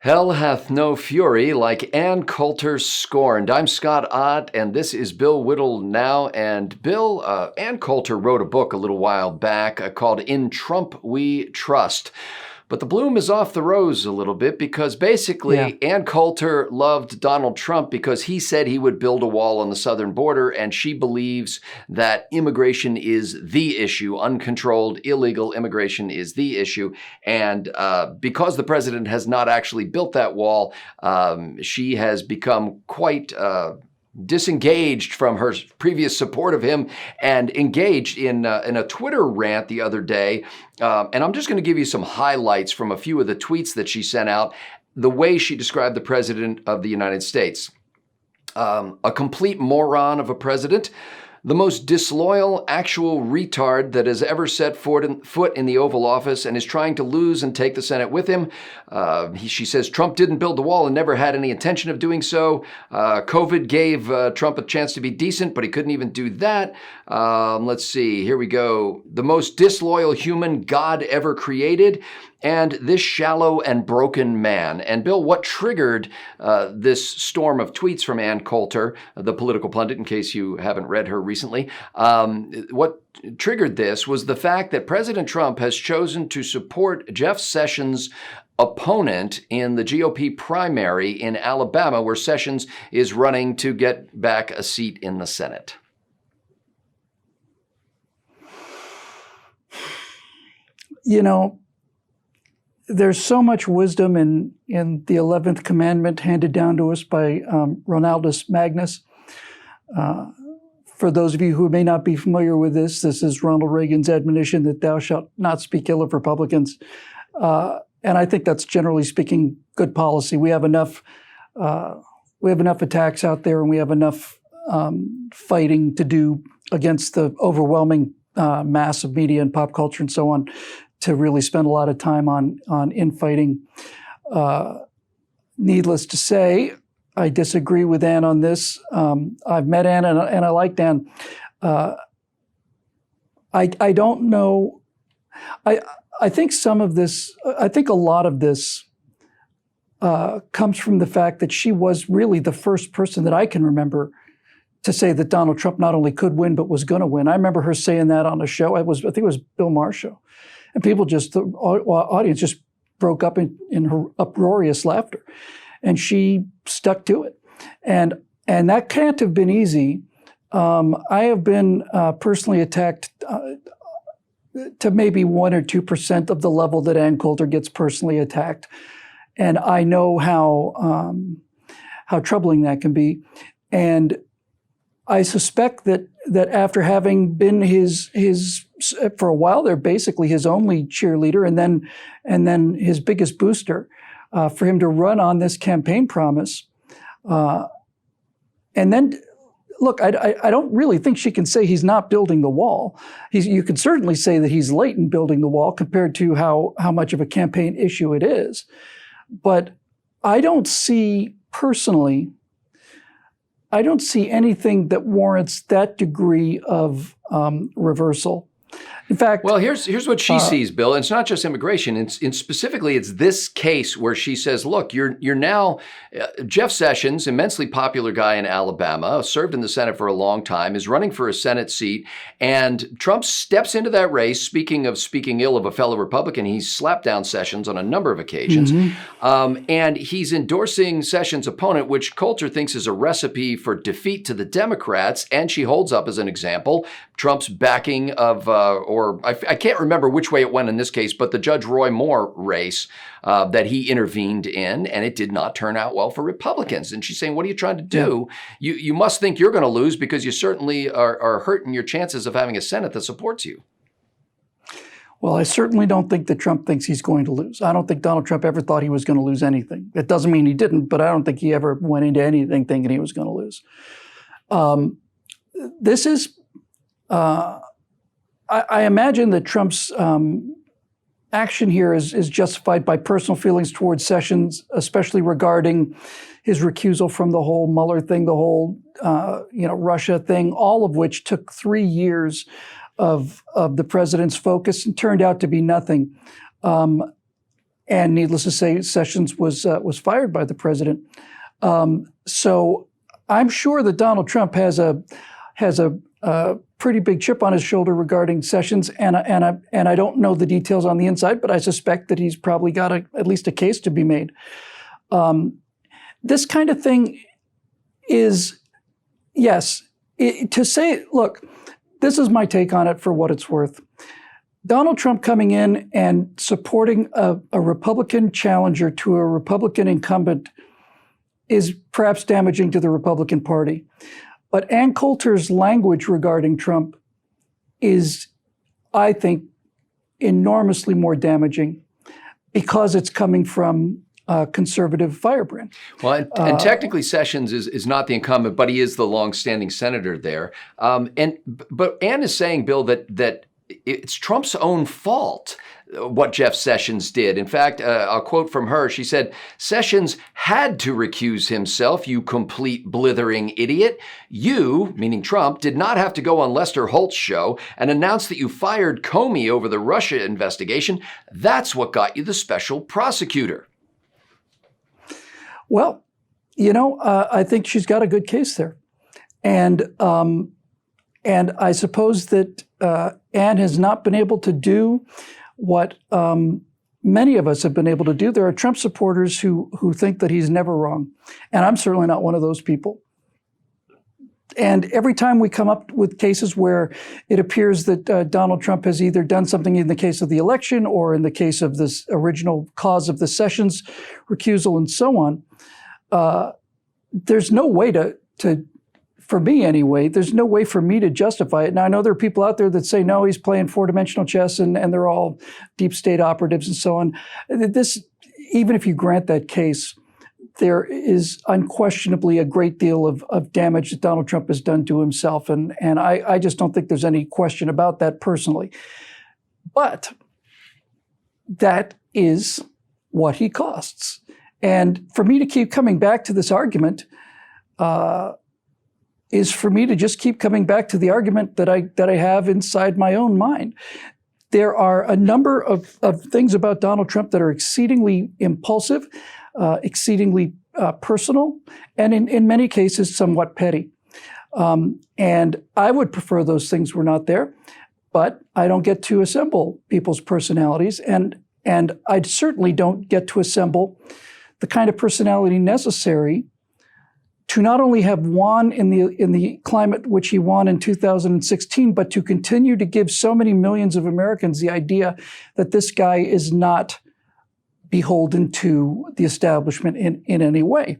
Hell hath no fury like Ann Coulter scorned. I'm Scott Ott, and this is Bill Whittle now. And Bill, Ann Coulter wrote a book a little while back called In Trump We Trust. But the bloom is off the rose a little bit because basically Ann Coulter loved Donald Trump because he said he would build a wall on the southern border, and she believes that immigration is the issue. Uncontrolled, illegal immigration is the issue. And because the president has not actually built that wall, she has become quite disengaged from her previous support of him and engaged in a Twitter rant the other day. And I'm just going to give you some highlights from a few of the tweets that she sent out, the way she described the president of the United States. A complete moron of a president, the most disloyal actual retard that has ever set foot in the Oval Office and is trying to lose and take the Senate with him. She says Trump didn't build the wall and never had any intention of doing so. COVID gave Trump a chance to be decent, but he couldn't even do that. Let's see, here we go. The most disloyal human God ever created, and this shallow and broken man. And Bill, what triggered this storm of tweets from Ann Coulter, the political pundit, in case you haven't read her recently, what triggered this was the fact that President Trump has chosen to support Jeff Sessions' opponent in the GOP primary in Alabama, where Sessions is running to get back a seat in the Senate. You know, there's so much wisdom in the 11th commandment handed down to us by Ronaldus Magnus. For those of you who may not be familiar with this is Ronald Reagan's admonition that thou shalt not speak ill of Republicans. And I think that's, generally speaking, good policy. We have enough attacks out there, and we have enough fighting to do against the overwhelming mass of media and pop culture and so on, to really spend a lot of time on infighting. Needless to say, I disagree with Ann on this. I've met Ann and I liked Ann. I don't know. I think some of this, I think a lot of this comes from the fact that she was really the first person that I can remember to say that Donald Trump not only could win, but was going to win. I remember her saying that on a show. I think it was Bill Maher's show. And people just, the audience just broke up in her uproarious laughter. And she stuck to it. And that can't have been easy. I have been personally attacked to maybe 1 or 2% of the level that Ann Coulter gets personally attacked. And I know how troubling that can be. And I suspect that after having been his for a while there, basically his only cheerleader, and then his biggest booster, for him to run on this campaign promise, and then look, I don't really think she can say he's not building the wall. You could certainly say that he's late in building the wall compared to how much of a campaign issue it is, but I don't see personally. I don't see anything that warrants that degree of reversal. In fact, well, here's what she sees, Bill. And it's not just immigration. It's specifically, it's this case where she says, look, you're now Jeff Sessions, immensely popular guy in Alabama, served in the Senate for a long time, is running for a Senate seat, and Trump steps into that race. Speaking of speaking ill of a fellow Republican, he's slapped down Sessions on a number of occasions, and he's endorsing Sessions' opponent, which Coulter thinks is a recipe for defeat to the Democrats, and she holds up as an example Trump's backing of, or I can't remember which way it went in this case, but the Judge Roy Moore race that he intervened in, and it did not turn out well for Republicans. And she's saying, what are you trying to do? Yeah. You must think you're going to lose because you certainly are hurting your chances of having a Senate that supports you. Well, I certainly don't think that Trump thinks he's going to lose. I don't think Donald Trump ever thought he was going to lose anything. That doesn't mean he didn't, but I don't think he ever went into anything thinking he was going to lose. This is... I imagine that Trump's action here is justified by personal feelings towards Sessions, especially regarding his recusal from the whole Mueller thing, the whole Russia thing, all of which took 3 years of the president's focus and turned out to be nothing. and needless to say, Sessions was fired by the president. So I'm sure that Donald Trump has a pretty big chip on his shoulder regarding Sessions, and I don't know the details on the inside, but I suspect that he's probably got at least a case to be made. This kind of thing is, yes, to say, look, this is my take on it for what it's worth. Donald Trump coming in and supporting a Republican challenger to a Republican incumbent is perhaps damaging to the Republican Party. But Ann Coulter's language regarding Trump is, I think, enormously more damaging because it's coming from a conservative firebrand. Well, and technically Sessions is not the incumbent, but he is the longstanding senator there. But Ann is saying, Bill, that it's Trump's own fault what Jeff Sessions did. In fact, I'll quote from her. She said, "Sessions had to recuse himself, you complete blithering idiot. You," meaning Trump, "did not have to go on Lester Holt's show and announce that you fired Comey over the Russia investigation. That's what got you the special prosecutor." Well, I think she's got a good case there. And I suppose that Ann has not been able to do what many of us have been able to do. There are Trump supporters who think that he's never wrong. And I'm certainly not one of those people. And every time we come up with cases where it appears that Donald Trump has either done something in the case of the election or in the case of this original cause of the Sessions recusal and so on, there's no way for me anyway, there's no way for me to justify it. Now, I know there are people out there that say, no, he's playing four-dimensional chess and they're all deep state operatives and so on. This, even if you grant that case, there is unquestionably a great deal of damage that Donald Trump has done to himself. And I just don't think there's any question about that personally. But that is what he costs. And for me to keep coming back to this argument, is for me to just keep coming back to the argument that I have inside my own mind. There are a number of things about Donald Trump that are exceedingly impulsive, exceedingly personal, and in many cases, somewhat petty. And I would prefer those things were not there, but I don't get to assemble people's personalities, and I certainly don't get to assemble the kind of personality necessary to not only have won in the climate which he won in 2016, but to continue to give so many millions of Americans the idea that this guy is not beholden to the establishment in any way.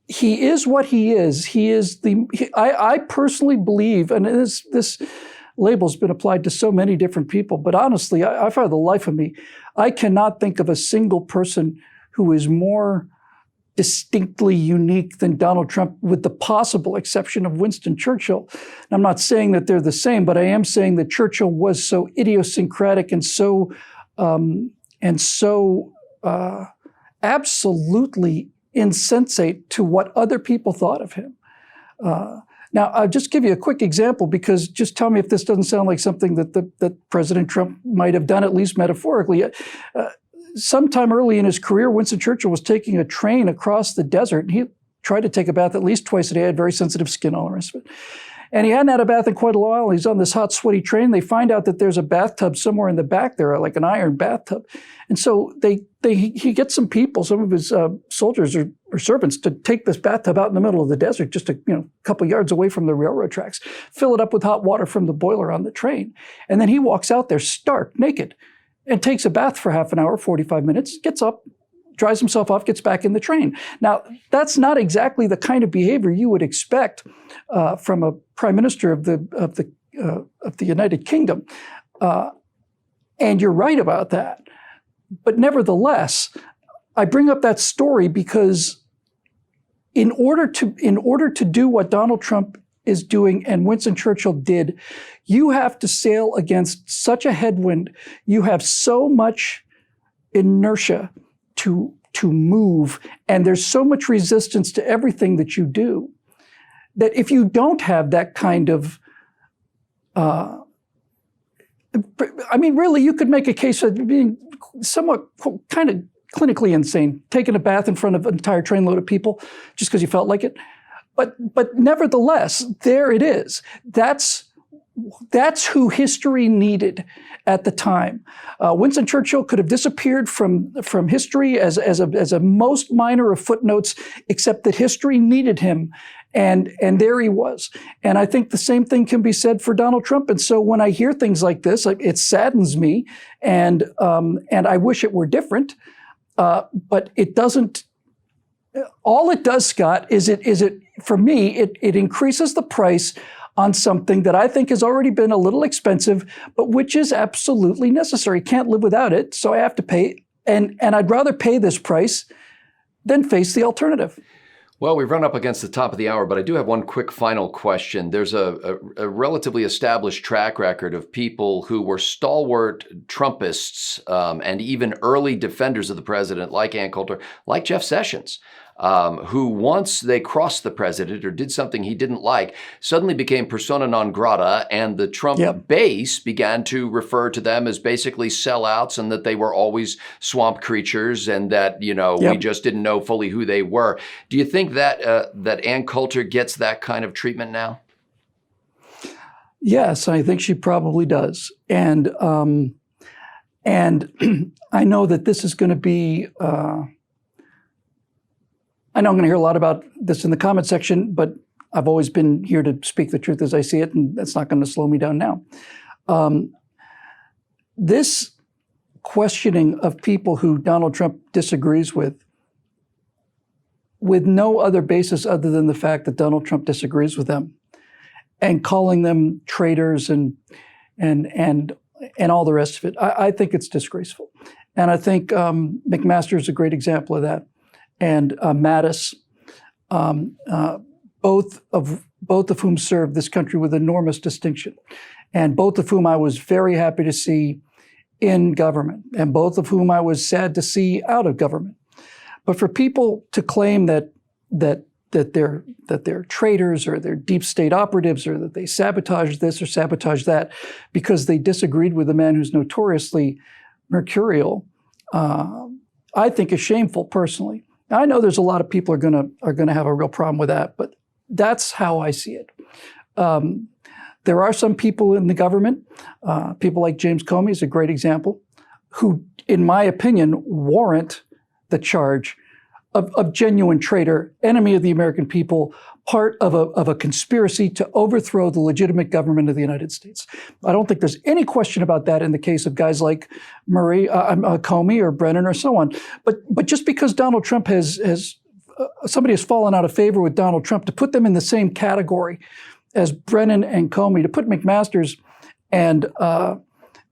He is what he is. I personally believe, and this label's been applied to so many different people, but honestly, I for the life of me, I cannot think of a single person who is more distinctly unique than Donald Trump, with the possible exception of Winston Churchill. And I'm not saying that they're the same, but I am saying that Churchill was so idiosyncratic and so absolutely insensate to what other people thought of him. Now, I'll just give you a quick example, because just tell me if this doesn't sound like something that President Trump might have done, at least metaphorically. Sometime early in his career, Winston Churchill was taking a train across the desert, and he tried to take a bath at least twice a day. He had very sensitive skin, all the rest of it. And he hadn't had a bath in quite a while. He's on this hot, sweaty train. They find out that there's a bathtub somewhere in the back there, like an iron bathtub. And so he gets some people, some of his soldiers or servants, to take this bathtub out in the middle of the desert, just a couple yards away from the railroad tracks, fill it up with hot water from the boiler on the train. And then he walks out there stark naked and takes a bath for half an hour, 45 minutes, gets up, dries himself off, gets back in the train. Now, that's not exactly the kind of behavior you would expect from a prime minister of the United Kingdom. And you're right about that. But nevertheless, I bring up that story because in order to do what Donald Trump is doing and Winston Churchill did, you have to sail against such a headwind. You have so much inertia to move, and there's so much resistance to everything that you do, that if you don't have that kind of I mean, really, you could make a case of being somewhat kind of clinically insane, taking a bath in front of an entire trainload of people just because you felt like it. But nevertheless, there it is. That's who history needed at the time. Winston Churchill could have disappeared from history as a most minor of footnotes, except that history needed him. And there he was. And I think the same thing can be said for Donald Trump. And so when I hear things like this, it saddens me. And I wish it were different. But it doesn't. All it does, Scott, is it for me, it increases the price on something that I think has already been a little expensive, but which is absolutely necessary. Can't live without it, so I have to pay. And I'd rather pay this price than face the alternative. Well, we've run up against the top of the hour, but I do have one quick final question. There's a relatively established track record of people who were stalwart Trumpists and even early defenders of the president, like Ann Coulter, like Jeff Sessions, who once they crossed the president or did something he didn't like, suddenly became persona non grata, and the Trump base began to refer to them as basically sellouts and that they were always swamp creatures and that, we just didn't know fully who they were. Do you think that that Ann Coulter gets that kind of treatment now? Yes, I think she probably does. And I know that this is going to be... I know I'm going to hear a lot about this in the comment section, but I've always been here to speak the truth as I see it, and that's not going to slow me down now. This questioning of people who Donald Trump disagrees with no other basis other than the fact that Donald Trump disagrees with them, and calling them traitors and all the rest of it, I think it's disgraceful. And I think McMaster is a great example of that. And Mattis, both of whom served this country with enormous distinction, and both of whom I was very happy to see in government, and both of whom I was sad to see out of government. But for people to claim that they're traitors or they're deep state operatives or that they sabotage this or sabotage that because they disagreed with a man who's notoriously mercurial, I think is shameful personally. Now, I know there's a lot of people are gonna have a real problem with that, but that's how I see it. There are some people in the government, people like James Comey is a great example, who, in my opinion, warrant the charge of genuine traitor, enemy of the American people, part of a conspiracy to overthrow the legitimate government of the United States. I don't think there's any question about that in the case of guys like Comey or Brennan or so on. But just because Donald Trump somebody has fallen out of favor with Donald Trump, to put them in the same category as Brennan and Comey, to put McMaster's and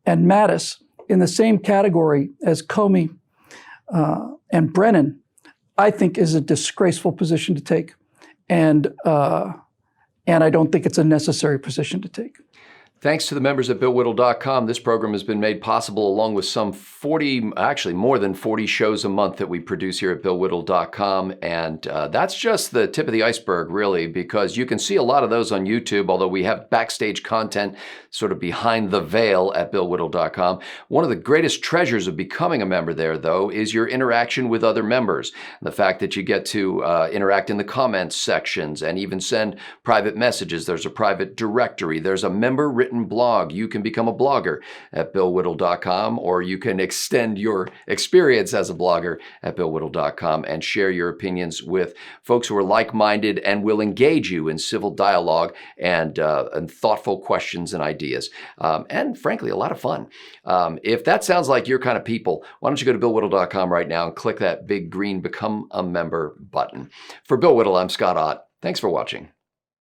Mattis in the same category as Comey and Brennan, I think is a disgraceful position to take. And I don't think it's a necessary position to take. Thanks to the members at BillWhittle.com, this program has been made possible along with some 40, actually more than 40 shows a month that we produce here at BillWhittle.com. And that's just the tip of the iceberg, really, because you can see a lot of those on YouTube, although we have backstage content sort of behind the veil at BillWhittle.com. One of the greatest treasures of becoming a member there, though, is your interaction with other members. The fact that you get to interact in the comments sections and even send private messages. There's a private directory. There's a member written blog. You can become a blogger at BillWhittle.com, or you can extend your experience as a blogger at BillWhittle.com and share your opinions with folks who are like-minded and will engage you in civil dialogue and thoughtful questions and ideas. And frankly, a lot of fun. If that sounds like your kind of people, why don't you go to BillWhittle.com right now and click that big green Become a Member button. For Bill Whittle, I'm Scott Ott. Thanks for watching.